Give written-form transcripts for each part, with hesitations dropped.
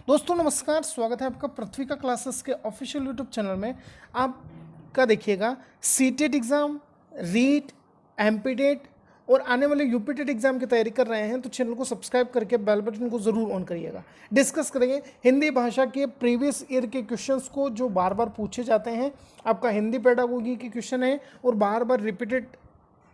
दोस्तों नमस्कार, स्वागत है आपका पृथ्वी का क्लासेस के ऑफिशियल यूट्यूब चैनल में। आपका देखिएगा सीटेट एग्ज़ाम, रीट, एमपीटेट और आने वाले यूपीटेट एग्जाम की तैयारी कर रहे हैं तो चैनल को सब्सक्राइब करके बेल बटन को ज़रूर ऑन करिएगा। डिस्कस करेंगे हिंदी भाषा के प्रीवियस ईयर के क्वेश्चंस को जो बार बार पूछे जाते हैं। आपका हिंदी पेडागोगी के क्वेश्चन है और बार बार रिपीटेड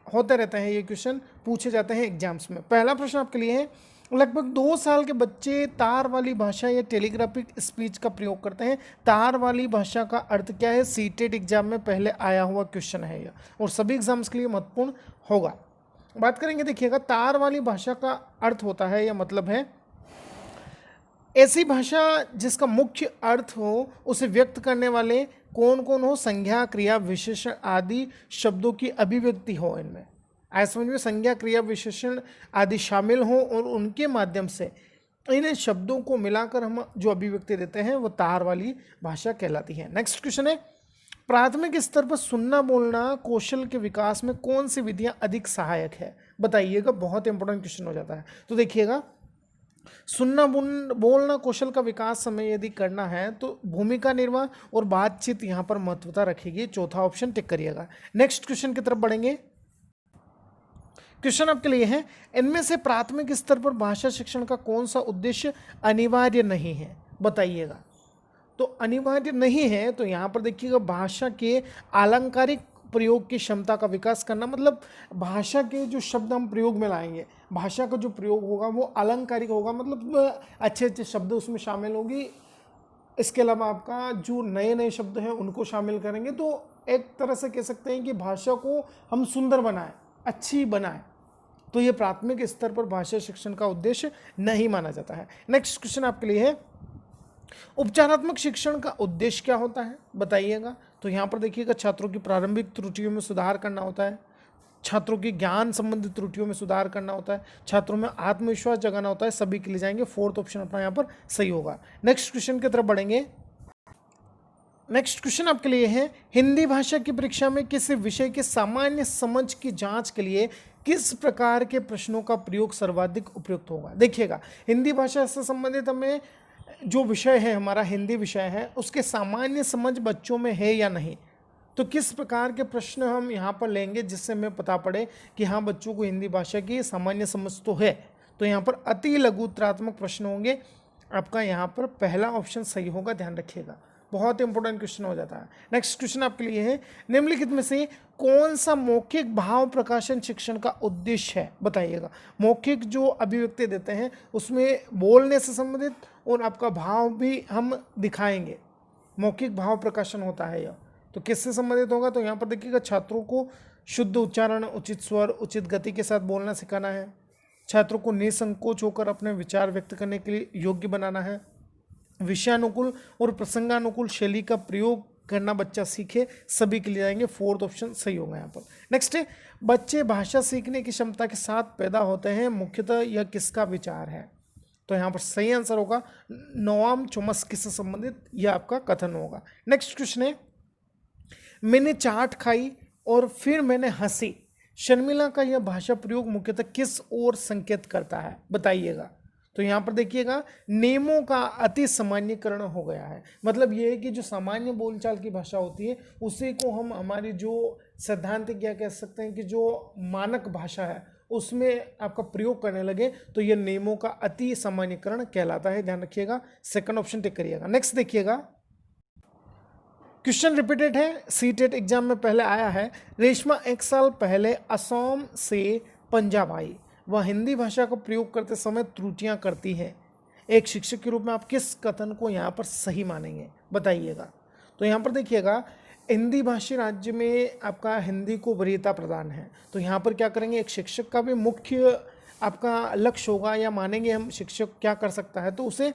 होते रहते हैं, ये क्वेश्चन पूछे जाते हैं एग्जाम्स में। पहला प्रश्न आपके लिए है, लगभग 2 साल के बच्चे तार वाली भाषा या टेलीग्राफिक स्पीच का प्रयोग करते हैं। तार वाली भाषा का अर्थ क्या है? सीटेट एग्जाम में पहले आया हुआ क्वेश्चन है यह और सभी एग्जाम्स के लिए महत्वपूर्ण होगा। बात करेंगे, देखिएगा तार वाली भाषा का अर्थ होता है या मतलब है ऐसी भाषा जिसका मुख्य अर्थ हो, उसे व्यक्त करने वाले कौन कौन हो, संज्ञा, क्रिया, विशेषण आदि शब्दों की अभिव्यक्ति हो। इनमें ऐसा समझ में संज्ञा, क्रिया, विशेषण आदि शामिल हो और उनके माध्यम से इन शब्दों को मिलाकर हम जो अभिव्यक्ति देते हैं वो तार वाली भाषा कहलाती है। नेक्स्ट क्वेश्चन है, प्राथमिक स्तर पर सुनना बोलना कौशल के विकास में कौन सी विधियां अधिक सहायक है? बताइएगा, बहुत इंपॉर्टेंट क्वेश्चन हो जाता है। तो देखिएगा, सुनना बोलना कौशल का विकास समय यदि करना है तो भूमिका निर्वाह और बातचीत यहाँ पर महत्वता रखेगी। चौथा ऑप्शन टिक करिएगा। नेक्स्ट क्वेश्चन की तरफ बढ़ेंगे। क्वेश्चन आपके लिए है, इनमें से प्राथमिक स्तर पर भाषा शिक्षण का कौन सा उद्देश्य अनिवार्य नहीं है? बताइएगा। तो अनिवार्य नहीं है तो यहाँ पर देखिएगा, भाषा के अलंकारिक प्रयोग की क्षमता का विकास करना, मतलब भाषा के जो शब्द हम प्रयोग में लाएंगे, भाषा का जो प्रयोग होगा वो अलंकारिक होगा, मतलब अच्छे अच्छे शब्द उसमें शामिल होगी। इसके अलावा आपका जो नए नए शब्द हैं उनको शामिल करेंगे। तो एक तरह से कह सकते हैं कि भाषा को हम सुंदर बनाएं, अच्छी बनाएं। तो ये प्राथमिक स्तर पर भाषा शिक्षण का उद्देश्य नहीं माना जाता है। नेक्स्ट क्वेश्चन आपके लिए है, उपचारात्मक शिक्षण का उद्देश्य क्या होता है? बताइएगा। तो यहाँ पर देखिएगा, छात्रों की प्रारंभिक त्रुटियों में सुधार करना होता है, छात्रों की ज्ञान संबंधित त्रुटियों में सुधार करना होता है, छात्रों में आत्मविश्वास जगाना होता है। सभी के लिए जाएंगे, फोर्थ ऑप्शन अपना यहाँ पर सही होगा। नेक्स्ट क्वेश्चन की तरफ बढ़ेंगे। नेक्स्ट क्वेश्चन आपके लिए है, हिंदी भाषा की परीक्षा में किसी विषय के सामान्य समझ की जांच के लिए किस प्रकार के प्रश्नों का प्रयोग सर्वाधिक उपयुक्त होगा? देखिएगा, हिंदी भाषा से संबंधित हमें जो विषय है, हमारा हिंदी विषय है, उसके सामान्य समझ बच्चों में है या नहीं, तो किस प्रकार के प्रश्न हम यहाँ पर लेंगे जिससे हमें पता पड़े कि हाँ बच्चों को हिंदी भाषा की सामान्य समझ तो है। तो यहाँ पर अति लघुत्रात्मक प्रश्न होंगे। आपका यहाँ पर पहला ऑप्शन सही होगा, ध्यान रखिएगा, बहुत इंपॉर्टेंट क्वेश्चन हो जाता है। नेक्स्ट क्वेश्चन आपके लिए है, निम्नलिखित में से कौन सा मौखिक भाव प्रकाशन शिक्षण का उद्देश्य है? बताइएगा। मौखिक जो अभिव्यक्ति देते हैं उसमें बोलने से संबंधित और आपका भाव भी हम दिखाएंगे, मौखिक भाव प्रकाशन होता है यह। तो किससे संबंधित होगा? तो यहाँ पर देखिएगा, छात्रों को शुद्ध उच्चारण, उचित स्वर, उचित गति के साथ बोलना सिखाना है, छात्रों को निसंकोच होकर अपने विचार व्यक्त करने के लिए योग्य बनाना है, विषयानुकूल और प्रसंगानुकूल शैली का प्रयोग करना बच्चा सीखे। सभी के लिए जाएंगे, फोर्थ ऑप्शन सही होगा यहाँ पर। नेक्स्ट है, बच्चे भाषा सीखने की क्षमता के साथ पैदा होते हैं, मुख्यतः यह किसका विचार है? तो यहाँ पर सही आंसर होगा नोआम चोम्स्की से संबंधित यह आपका कथन होगा। नेक्स्ट क्वेश्चन है, मैंने चाट खाई और फिर मैंने हंसी, शर्मिला का यह भाषा प्रयोग मुख्यतः किस ओर संकेत करता है? बताइएगा। तो यहाँ पर देखिएगा, नियमों का अति सामान्यकरण हो गया है। मतलब ये है कि जो सामान्य बोलचाल की भाषा होती है उसी को हम हमारी जो सैद्धांतिक क्या कह सकते हैं कि जो मानक भाषा है उसमें आपका प्रयोग करने लगे, तो यह नियमों का अति सामान्यकरण कहलाता है। ध्यान रखिएगा, सेकंड ऑप्शन टिक करिएगा। नेक्स्ट देखिएगा, क्वेश्चन रिपीटेड है, सीटेट एग्जाम में पहले आया है। रेशमा 1 साल पहले असम से पंजाब आई, वह हिंदी भाषा को प्रयोग करते समय त्रुटियां करती है। एक शिक्षक के रूप में आप किस कथन को यहाँ पर सही मानेंगे? बताइएगा। तो यहाँ पर देखिएगा, हिंदी भाषी राज्य में आपका हिंदी को वरीयता प्रदान है। तो यहाँ पर क्या करेंगे, एक शिक्षक का भी मुख्य आपका लक्ष्य होगा या मानेंगे हम शिक्षक क्या कर सकता है, तो उसे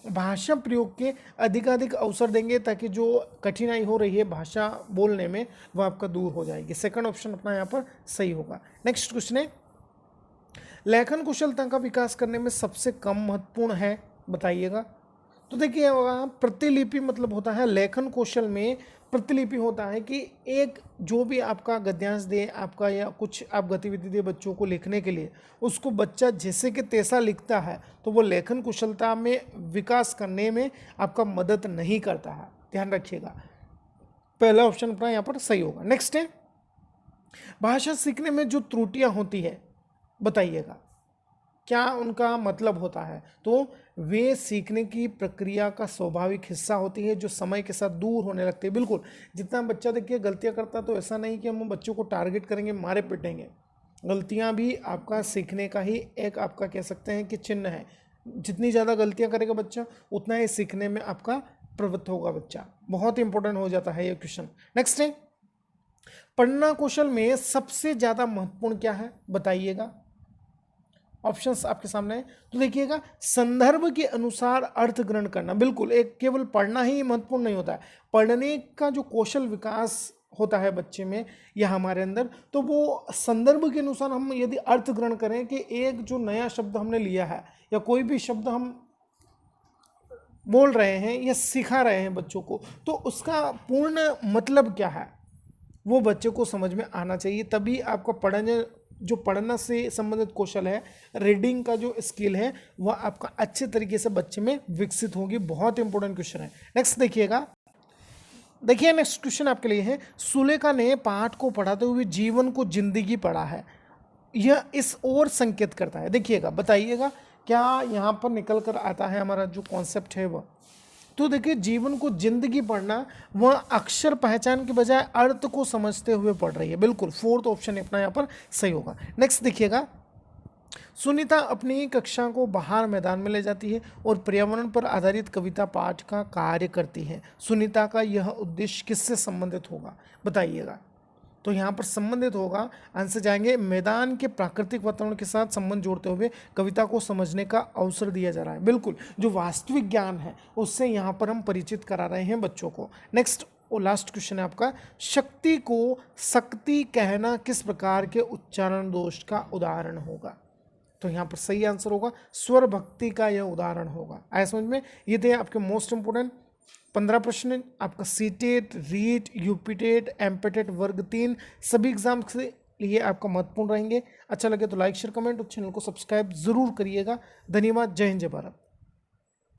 भाषा प्रयोग के अधिकाधिक अवसर देंगे ताकि जो कठिनाई हो रही है भाषा बोलने में वह आपका दूर हो जाएगी। सेकंड ऑप्शन अपना यहाँ पर सही होगा। नेक्स्ट क्वेश्चन है, लेखन कुशलता का विकास करने में सबसे कम महत्वपूर्ण है? बताइएगा। तो देखिए, प्रतिलिपि मतलब होता है लेखन कौशल में प्रतिलिपि होता है कि एक जो भी आपका गद्यांश दे आपका या कुछ आप गतिविधि दे बच्चों को लिखने के लिए, उसको बच्चा जैसे कि तैसा लिखता है तो वो लेखन कुशलता में विकास करने में आपका मदद नहीं करता है, ध्यान रखिएगा। पहला ऑप्शन अपना यहाँ पर सही होगा। नेक्स्ट है, भाषा सीखने में जो त्रुटियां होती है बताइएगा क्या उनका मतलब होता है। तो वे सीखने की प्रक्रिया का स्वाभाविक हिस्सा होती है जो समय के साथ दूर होने लगती है। बिल्कुल, जितना बच्चा देखिए गलतियां करता तो ऐसा नहीं कि हम बच्चों को टारगेट करेंगे, मारे पीटेंगे। गलतियां भी आपका सीखने का ही एक आपका कह सकते हैं कि चिन्ह है। जितनी ज़्यादा गलतियां करेगा बच्चा उतना ही सीखने में आपका प्रवृत्त होगा बच्चा। बहुत इंपॉर्टेंट हो जाता है ये क्वेश्चन। नेक्स्ट है, पढ़ना कौशल में सबसे ज़्यादा महत्वपूर्ण क्या है बताइएगा। ऑप्शंस आपके सामने है, तो देखिएगा संदर्भ के अनुसार अर्थ ग्रहण करना। बिल्कुल, एक केवल पढ़ना ही महत्वपूर्ण नहीं होता है, पढ़ने का जो कौशल विकास होता है बच्चे में या हमारे अंदर, तो वो संदर्भ के अनुसार हम यदि अर्थ ग्रहण करें कि एक जो नया शब्द हमने लिया है या कोई भी शब्द हम बोल रहे हैं या सिखा रहे हैं बच्चों को, तो उसका पूर्ण मतलब क्या है वो बच्चे को समझ में आना चाहिए। तभी आपका पढ़ना से संबंधित कौशल है, रीडिंग का जो स्किल है वह आपका अच्छे तरीके से बच्चे में विकसित होगी। बहुत इंपॉर्टेंट क्वेश्चन है। नेक्स्ट देखिएगा, देखिए नेक्स्ट क्वेश्चन आपके लिए है, सुलेखा ने पाठ को पढ़ाते हुए जीवन को जिंदगी पढ़ा है, यह इस ओर संकेत करता है। देखिएगा बताइएगा क्या यहाँ पर निकल कर आता है हमारा जो कॉन्सेप्ट है वह। तो देखिए जीवन को जिंदगी पढ़ना, वह अक्षर पहचान के बजाय अर्थ को समझते हुए पढ़ रही है। बिल्कुल, फोर्थ ऑप्शन अपना यहाँ पर सही होगा। नेक्स्ट देखिएगा, सुनीता अपनी कक्षा को बाहर मैदान में ले जाती है और पर्यावरण पर आधारित कविता पाठ का कार्य करती है। सुनीता का यह उद्देश्य किससे संबंधित होगा बताइएगा। तो यहाँ पर संबंधित होगा, आंसर जाएंगे मैदान के प्राकृतिक वातावरण के साथ संबंध जोड़ते हुए कविता को समझने का अवसर दिया जा रहा है। बिल्कुल, जो वास्तविक ज्ञान है उससे यहाँ पर हम परिचित करा रहे हैं बच्चों को। नेक्स्ट और लास्ट क्वेश्चन है आपका, शक्ति को शक्ति कहना किस प्रकार के उच्चारण दोष का उदाहरण होगा। तो यहाँ पर सही आंसर होगा स्वर भक्ति का यह उदाहरण होगा। आया समझ में। ये थे आपके मोस्ट इंपोर्टेंट 15 प्रश्न आपका सीटेट, रीट, यूपीटेट, एमपीटेट वर्ग 3 सभी एग्जाम के लिए आपका महत्वपूर्ण रहेंगे। अच्छा लगे तो लाइक शेयर कमेंट और चैनल को सब्सक्राइब जरूर करिएगा। धन्यवाद। जय हिंद, जय भारत।